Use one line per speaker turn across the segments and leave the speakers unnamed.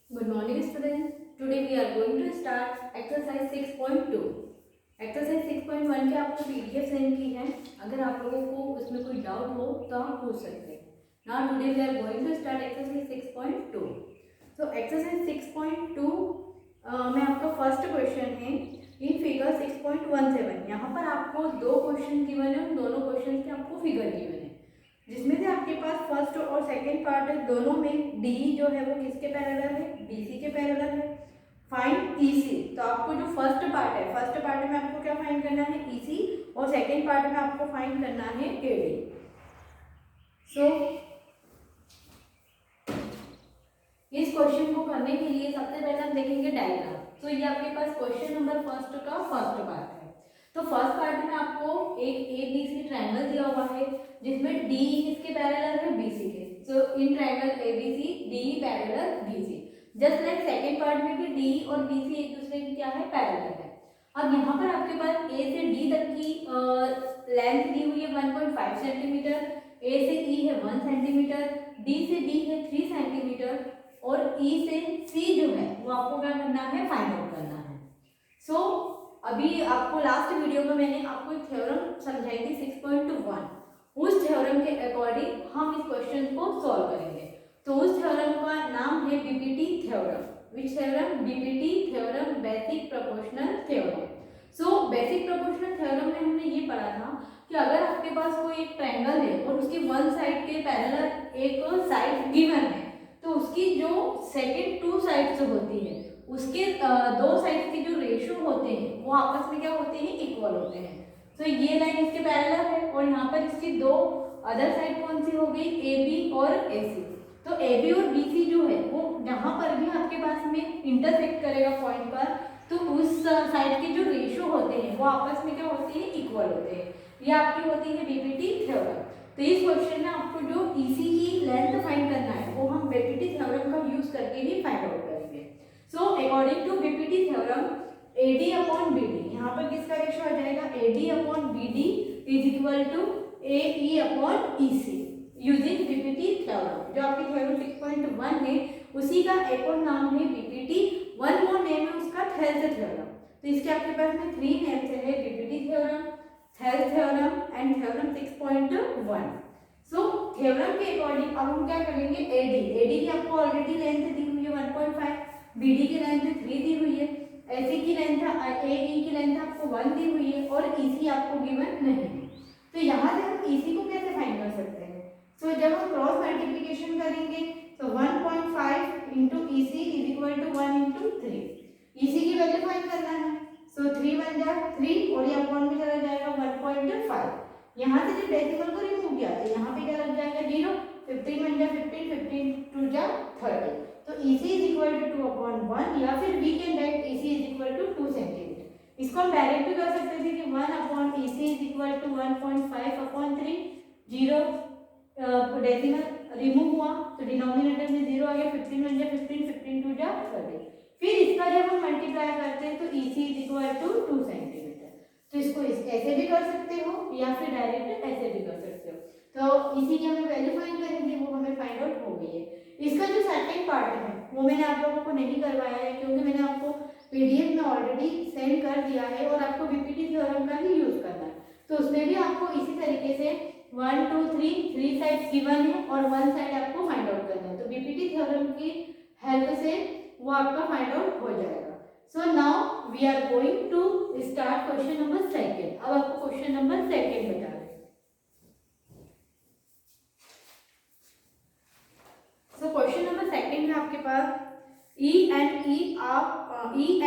Good morning students. Today we are going to start exercise 6.2. Exercise 6.1 की आपको PDF send की है. अगर आप लोगों को उसमें कोई डाउट हो तो आप पूछ सकते हैं. Now today we are going to start exercise 6.2. So exercise 6.2 में आपका फर्स्ट क्वेश्चन है इन फिगर 6.17. यहाँ पर आपको दो क्वेश्चन गिवन है. उन दोनों क्वेश्चन के आपको फिगर गिवन है, जिसमें से आपके पास फर्स्ट और सेकंड पार्ट है. दोनों में डी जो है वो किसके पैरेलल है? बीसी के पैरेलल है. Find EC. तो आपको जो फर्स्ट पार्ट में आपको क्या फाइंड करना है? ईसी. और सेकंड पार्ट में आपको फाइंड करना है एडी. सो इस क्वेश्चन को करने के लिए सबसे पहले हम देखेंगे डायग्राम. तो ये आपके पास क्वेश्चन नंबर फर्स्ट का फर्स्ट पार्ट है. तो फर्स्ट पार्ट में आपको एक ए बी सी ट्रायंगल दिया हुआ है, जिसमें डी किसके पैरेलल है? बीसी के. So in triangle ABC D parallel BC. Just like second part में भी डी और बीसी एक दूसरे की क्या है? पैरेलल है. अब यहाँ पर आपके पास ए से डी तक की लेंथ दी हुई है 1.5 सेंटीमीटर. ए से ई है 1 सेंटीमीटर. डी से डी है 3 सेंटीमीटर. और ई से सी जो है वो आपको क्या करना है? फाइंड आउट करना है. सो अभी आपको लास्ट वीडियो में मैंने आपको एक थ्योरम समझाई थी 6.1. उस थ्योरम के अकॉर्डिंग हम इस क्वेश्चन को सॉल्व करेंगे. तो उस थ्योरम का नाम है BPT theorem. Which theorem? BPT theorem, basic proportional theorem. So basic proportional theorem में हमने ये पढ़ा था कि अगर आपके पास कोई एक ट्रायंगल है और उसकी वन साइड के पैरेलल एक साइड गिवन है, तो उसकी जो सेकेंड टू साइड्स होती है उसके दो साइड के जो रेशियो होते हैं वो आपस में क्या होते हैं? इक्वल होते हैं. तो ये लाइन इसके पैरेलल है और यहाँ पर इसकी दो अदर साइड कौन सी हो गई? ए बी और ए सी. तो ए बी और बी सी जो है वो जहाँ पर भी आपके पास में इंटरसेक्ट करेगा पॉइंट पर, तो उस साइड के जो रेशियो होते हैं वो आपस में क्या होते हैं? इक्वल होते हैं. ये आपकी होती है बीपीटी थ्योरम. तो इस क्वेश्चन में आपको जो ईसी की लेंथ फाइंड करना है वो हम बीपीटी थ्योरम का यूज करके ही फाइंड आउट करेंगे. So according to BPT theorem AD upon BD, यहाँ पर किसका रेशियो आ जाएगा? AD upon BD is equal to AE upon EC using BPT theorem. जो आपकी थ्योरम 6.1 है उसी का एक और नाम है बीपीटी. वन मोर नेम है उसका थेल्स थ्योरम. तो इसके आपके पास में 3 नेम्स है: BPT theorem, Thales theorem and theorem 6.1. So theorem के अकॉर्डिंग अब हम क्या करेंगे? AD की आपको ऑलरेडी लेंथ दी हुई है 1.5, BD की लेंथ 3 दी हुई है, ऐसे की लेंथ AE की लेंथ आपको 1 दी हुई है और EC आपको गिवन नहीं है. तो यहाँ से हम EC को कैसे फाइंड कर सकते हैं? सो जब हम क्रॉस मल्टीप्लिकेशन करेंगे तो 1.5 into EC is equal to 1 into 3. EC की वैल्यू फाइंड करना है. सो 3 बन जाए 3 और ये अपॉन में चला जाएगा 1.5. यहाँ से जब डेसिमल को रिमूव किया तो यहाँ पे क्या लग जाएगा? 0. 15 बन जाए 15, 15 2 जा 30. तो EC is equal to 2 upon 1, या फिर we can write EC is equal to 2 centimetre. इसको हम डायरेक्ट भी कर सकते थे कि 1 upon EC is equal to 1.5 upon 3. 0 decimal remove हुआ तो डिनोमिनेटर में 0 आ गया. 15 बन जाए 15, 15 2 जा 30. फिर इसका जब हम मल्टीप्लाई करते हैं तो EC is equal to 2 centimetre. तो इसको ऐसे भी कर सकते हो या फिर डायरेक्ट ऐसे भी कर सकते हो. तो EC की हमें वैल्यू फाइंड करेंगे, वो हमें फाइंड आउट हो गई है. इसका जो सेकंड पार्ट है वो मैंने आप लोगों को नहीं करवाया है क्योंकि मैंने आपको पीडीएफ में ऑलरेडी सेंड कर दिया है और आपको बीपीटी थ्योरम का ही यूज करना है. तो उसमें भी आपको इसी तरीके से 1 2 3 साइड्स गिवन है और वन साइड आपको फाइंड आउट करना है. तो बीपीटी थ्योरम की हेल्प से वो आपका फाइंड आउट हो जाएगा. So now we are going to start question number second. अब आपको क्वेश्चन नंबर सेकेंड बता रहे. सो क्वेश्चन नंबर सेकेंड है आपके पास E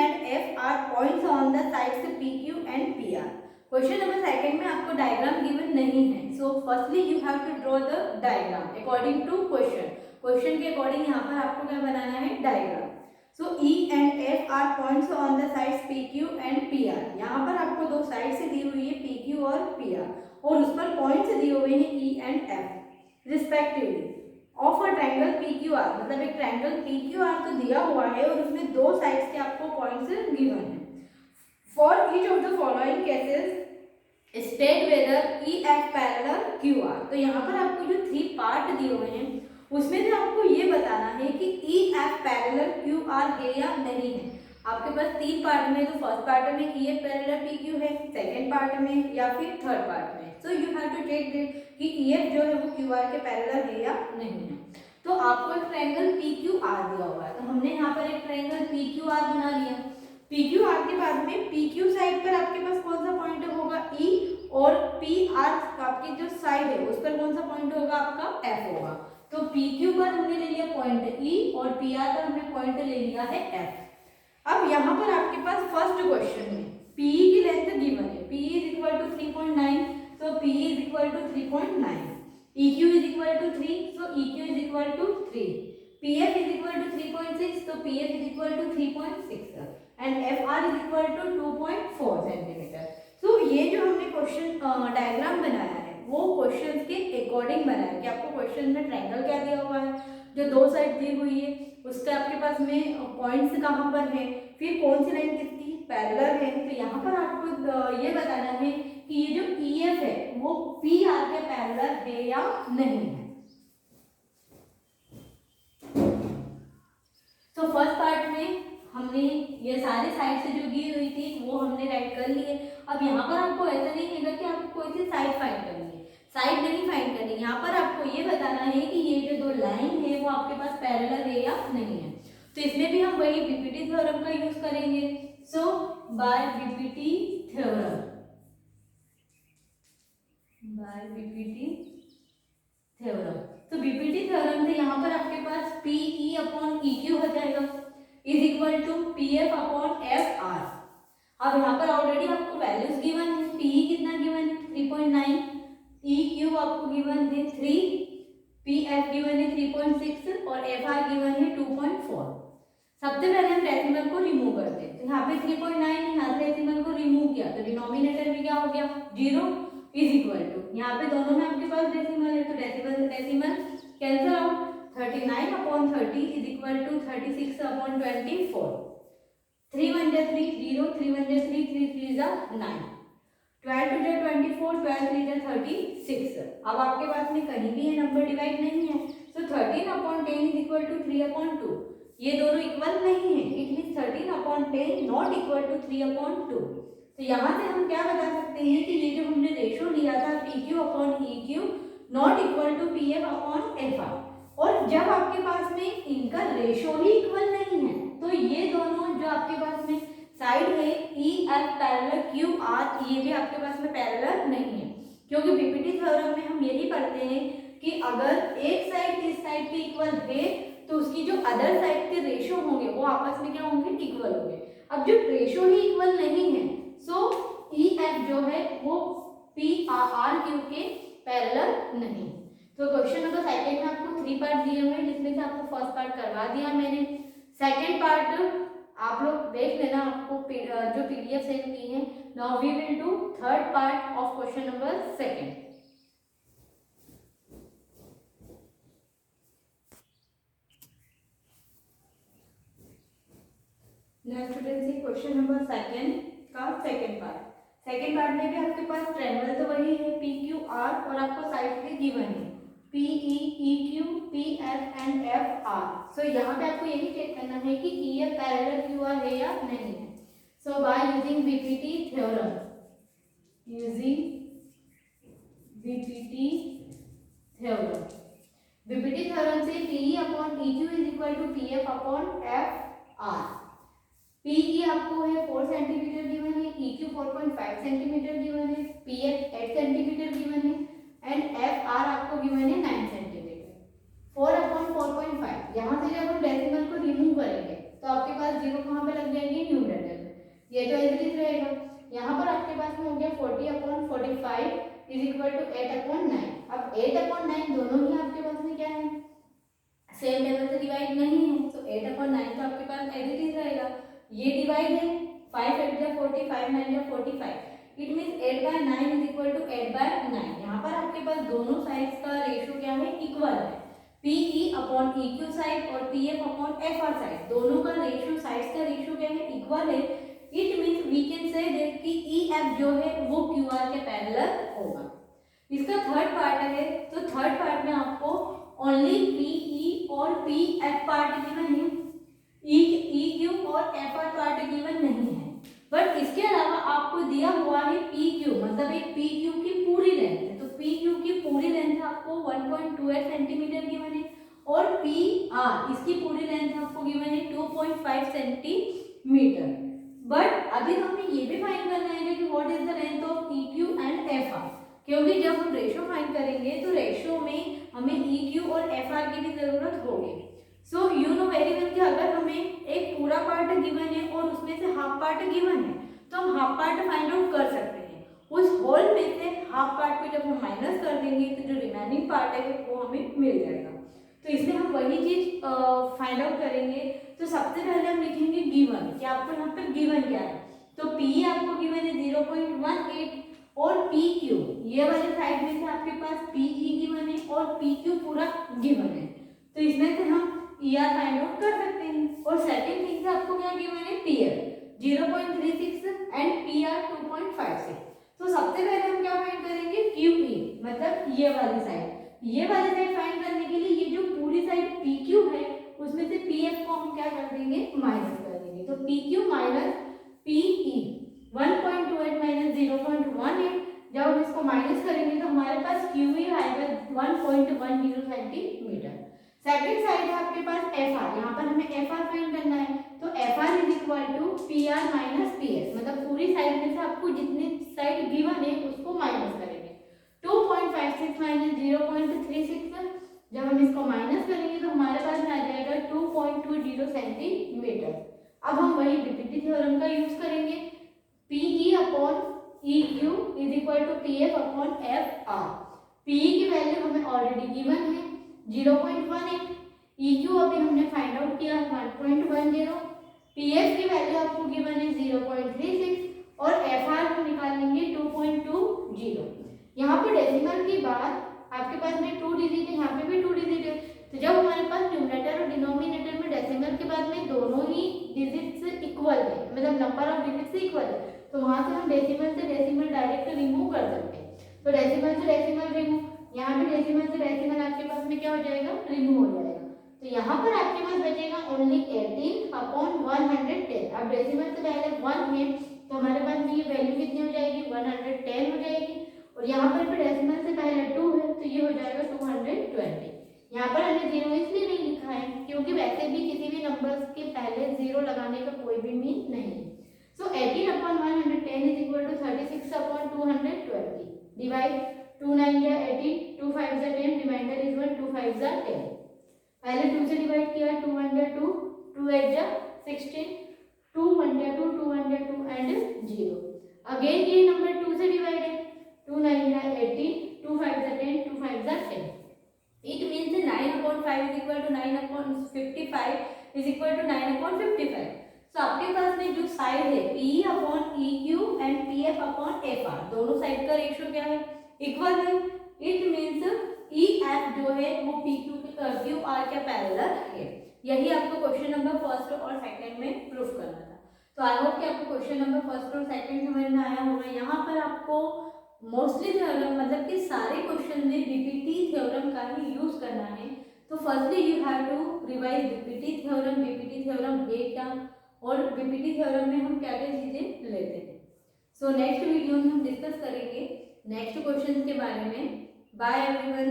and F are points on the sides PQ and PR. Question number second में आपको diagram given नहीं है. So firstly you have to draw the diagram according to question. Question के according यहाँ पर आपको क्या बनाना है? Diagram. So E and F are points on the sides PQ and PR. यहाँ पर आपको दो साइड से दी हुई है PQ और PR और उस पर पॉइंट्स दिए हुए हैं E and F respectively of a triangle PQR. मतलब एक ट्रायंगल PQR तो दिया हुआ है और उसमें दो साइड्स के आपको पॉइंट्स गिवन है. For each of the following cases state whether EF parallel QR. तो यहाँ पर आपको जो 3 पार्ट दिए हुए हैं उसमें से आपको ये बताना बताना है कि E F parallel Q R है या नहीं है। आपके पास 3 पार्ट में, तो फर्स्ट पार्ट में E F parallel P Q है, सेकेंड पार्ट में या फिर थर्ड पार्ट में। So you have to take this कि ई एफ जो है वो क्यू आर के पैरेलल है या नहीं है। तो आपको एक ट्रायंगल पी क्यू आर दिया हुआ है, तो हमने यहाँ पर एक ट्रायंगल पी क्यू आर बना लिया। पी क्यू आर के बाद में पी क्यू साइड पर आपके पास कौन सा पॉइंट होगा, ई, और पी आर आपकी जो साइड है उस पर कौन सा पॉइंट होगा, आपका एफ होगा। तो पी क्यू पर हमने ले लिया पॉइंट ई और पी आर पर हमने पॉइंट ले लिया है एफ। अब यहाँ पर आपके पास फर्स्ट क्वेश्चन में पी की लेंथ गिवन है, पी इज इक्वल टू 3.9, तो P is equal to 3.9, E Q is equal to 3, सो E Q is equal to 3, P F is equal to 3.6, तो P F is equal to 3.6 and F R is equal to 2.4 centimetre. तो ये जो हमने question diagram बनाया है वो question के अकॉर्डिंग बनाया है कि आपको क्वेश्चन में ट्रायंगल क्या दिया हुआ है, जो दो साइड दी हुई है उसका आपके पास में पॉइंट्स कहाँ पर है, फिर कौन सी लाइन किसकी पैरेलल है। तो यहाँ पर आपको ये बताना है कि ये जो ई एफ है वो पी आर के पैरेलल है या नहीं है। तो फर्स्ट पार्ट में हमने ये सारे साइड से जो दी हुई थी वो हमने राइट कर लिए। अब यहाँ पर आपको ऐसा नहीं है कि आपको कोई सी साइड फाइंड करनी है, साइड नहीं फाइंड करनी, यहाँ पर आपको ये बताना है कि ये जो दो लाइन है वो आपके पास पैरेलल है या नहीं है। तो इसमें भी हम वही बीपीटी थ्योरम का यूज करेंगे। सो बाय बीपीटी थ्योरम, तो बीपीटी थ्योरम से यहाँ पर आपके पास P E upon E Q हो जाएगा is equal to P F upon F R. अब यहाँ पर ऑलरेडी आपको वैल्यूज गिवन है, पी ई कितना गिवन है 3.9, ई क्यू आपको गिवन है 3, पी एफ गिवन है 3.6 और एफ आर गिवन है 2.4। सबसे पहले हम डेसिमल को रिमूव करते हैं। तो यहाँ पे 3.9 यहाँ से डेसिमल को रिमूव किया तो डिनोमिनेटर में क्या हो गया 0 इज इक्वल टू, यहाँ पे दोनों में आपके पास डेसिमल है तो डेसिमल से decimal cancel out, 39 upon 30 is equal to 36 upon 24, 3 1 जा 3 0, 3 1 जा 3, 3 3 जा 9, 12 2 जा 24, 12 3 जा 36। अब आपके पास में कहीं भी ये नंबर डिवाइड नहीं है, तो 13 upon 10 is equal to 3 upon 2, ये दोनों इक्वल नहीं है, it means 13 upon 10 not equal to 3 upon 2। तो यहाँ से हम क्या बता सकते हैं कि ये जो हमने रेशो लिया था P Q upon E Q not equal to P F upon F R, और जब आपके पास में इनका रेशो ही इक्वल नहीं है तो ये दोनों जो आपके पास में साइड है ई एफ पैरेलल क्यू आर, ये भी आपके पास में पैरेलल नहीं है, क्योंकि बीपीटी थ्योरम में हम यही पढ़ते हैं कि अगर एक साइड इस साइड के इक्वल है तो उसकी जो अदर साइड के रेशो होंगे वो आपस में क्या होंगे, इक्वल होंगे। अब जो रेशो ही इक्वल नहीं है सो ई एफ जो है वो पी आर क्यू के पैरेलल नहीं। तो क्वेश्चन नंबर सेकंड में आपको 3 पार्ट दिए हुए हैं जिसमें से आपको फर्स्ट पार्ट करवा दिया मैंने, सेकंड पार्ट आप लोग देख लेना, आपको जो पीडीएफ सेंड की है। Now we will do third part of question number second. Next student see question number second का सेकंड पार्ट। सेकंड पार्ट में भी आपके पास ट्रायंगल तो वही है पी क्यू आर और आपको साइड पे गिवन है P E Q P F and F R. So यहाँ पे आपको यही चेक करना है कि E F parallel Q R है या नहीं है। So by using BPT theorem, BPT theorem से P E upon E Q is equal to P F upon F R. P E आपको है 4 सेंटीमीटर गिवन है, ई क्यू 4.5 सेंटीमीटर गिवन है, P F 8 centimetre given है and F are आपको given है 9 centimetre. 4 upon 4.5 यहाँ से जब हम डेसिमल को रिमूव करेंगे तो आपके पास 0 कहाँ पे लग जाएगी, न्यूमरेटर में, ये तो एवरेज रहेगा। यहाँ पर आपके पास में हो गया 40 upon 45 is equal to 8 upon 9। अब 8 अपॉन 9 दोनों ही आपके पास में क्या है, सेम लेवल से डिवाइड नहीं है, तो 8 अपॉन 9 तो आपके पास एवरेज रहेगा। ये डिवाइड है 5 8 जा 40, 5 9 जा 45, it means 8 by 9 is equal to 8 by 9। यहाँ पर आपके पास दोनों साइड्स का रेशियो क्या है, इक्वल है। P E upon E Q side और P F upon F R side दोनों का रेशियो, साइड्स का रेशियो क्या है, इक्वल है। It means we can say that कि ई एफ जो है वो क्यू आर के पैरेलल होगा। इसका थर्ड पार्ट है, तो थर्ड पार्ट में आपको ओनली पी ई और पी एफ पार्ट गिवन है, ई क्यू और एफ आर पार्ट गिवन नहीं है। बट इसके अलावा आपको दिया हुआ है पी क्यू, मतलब एक पी क्यू की पूरी लेंथ है, तो पी क्यू की पूरी लेंथ आपको 1.28 सेंटीमीटर गिवन है और पी आर इसकी पूरी लेंथ आपको गिवन है 2.5 सेंटीमीटर। बट अभी हमें ये भी फाइंड करना है कि what is the length of E Q and F are, क्योंकि जब हम रेशो फाइंड करेंगे तो रेशो में हमें ई क्यू और एफ आर की भी जरूरत होगी। So you know very well कि अगर हमें एक पूरा पार्ट गिवन है और उसमें से हाफ पार्ट गिवन है तो हम हाफ पार्ट फाइंड आउट कर सकते हैं। उस होल में से हाफ पार्ट को जब हम माइनस कर देंगे तो जो रिमेनिंग पार्ट है वो हमें मिल जाएगा। तो इसमें हम वही चीज फाइंड आउट करेंगे। तो सबसे पहले हम लिखेंगे गिवन, कि आपको यहाँ पर गिवन क्या है। तो पी आपको गिवन है 0.18 और पी क्यू ये वाले साइड में से आपके पास पी ई गिवन है और पी क्यू पूरा गिवन है। तो इसमें से हम ई आर फाइंड आउट कर सकते हैं। और सेकंड थिंग से आपको क्या गिवन है, P F 0.36 and P R 2.56। तो सबसे पहले हम क्या फाइंड करेंगे, क्यू ई, मतलब ये वाली साइड फाइंड करने के लिए ये जो पूरी साइड पी क्यू है उसमें से पी एफ को हम क्या कर देंगे, माइनस कर देंगे। तो P Q minus P E 1.28 minus 0.18, जब हम इसको माइनस करेंगे तो हमारे पास क्यू ई आएगा 1.10 सेंटीमीटर। सेकंड साइड है आपके पास एफ आर, यहाँ पर हमें एफ आर फाइंड करना है। तो F R is equal to P R minus P S, मतलब पूरी साइड में से आपको जितनी साइड गिवन है उसको माइनस करेंगे। 2.56 माइनस 0.36, जब हम इसको माइनस करेंगे तो हमारे पास आ जाएगा 2.20 सेंटीमीटर। अब हम वही डीपीटी थ्योरम का यूज करेंगे, P E upon E Q is equal to P F upon F R. P की वैल्यू हमें ऑलरेडी गिवन है 0.18, ई क्यू अभी हमने फाइंड आउट किया 1.10, पी एफ की वैल्यू आपको गिवन है 0.36 और एफ आर को निकाल लेंगे 2.20। यहाँ पे डेसिमल के बाद आपके पास में 2 डिजिट है, यहाँ पे भी 2 डिजिट है। तो जब हमारे पास न्यूमरेटर और डिनोमिनेटर में डेसिमल के बाद में दोनों ही डिजिट्स इक्वल है, मतलब नंबर ऑफ डिजिट्स इक्वल है, तो वहां से हम डेसिमल से डेसिमल डायरेक्ट रिमूव कर सकते हैं। तो डेसिमल से डेसिमल रिमूव, यहाँ भी डेसिमल से डेसिमल आपके पास में क्या हो जाएगा, रिमूव हो जाएगा। तो यहाँ पर आपके पास बचेगा ओनली 18 अपॉन 110। अब डेसिमल से पहले 1 है तो हमारे पास में ये वैल्यू कितनी हो जाएगी, 110 हो जाएगी। और यहाँ पर भी डेसिमल से पहले 2 है तो ये हो जाएगा 220। यहाँ पर हमने 0 इसलिए नहीं लिखा है क्योंकि वैसे भी किसी भी नंबर्स के पहले 0 लगाने का कोई भी मीन नहीं है। So 18 upon 110 is equal to 36 upon 220। Divide 2 9 जा 18, 2 5 जा 10, रिमाइंडर इज 1, 2 5 जा 10। पहले 2 से डिवाइड किया, 2 1 जा 2, 2 8 जा 16, 2 1 जा 2, 2 1 जा 2 एंड 0। अगेन ये नंबर 2 से डिवाइड है, 2 9 जा 18, 2 5 जा 10, 2 5 जा 10। It means 9 upon 5 is equal to 9 upon 55 is equal to 9 upon 55. So आपके पास में जो साइड है P upon EQ and PF upon FR, दोनों साइड का रेशियो क्या है, इक्वल है। It means EF जो है वो PQ के QR के पैरेलल है। यही आपको क्वेश्चन नंबर फर्स्ट और सेकंड में प्रूफ करना था। तो आई होप कि आपको क्वेश्चन नंबर फर्स्ट और सेकंड समझ में आया होगा। यहाँ पर आपको मोस्टली थ्योरम, मतलब कि सारे क्वेश्चन में डीपीटी थ्योरम का ही यूज करना है। तो firstly you have to revise DPT theorem, DPT theorem है क्या और डीपीटी थ्योरम में हम क्या क्या चीजें लेते हैं। सो नेक्स्ट वीडियो में हम डिस्कस करेंगे नेक्स्ट क्वेश्चन के बारे में। Bye everyone.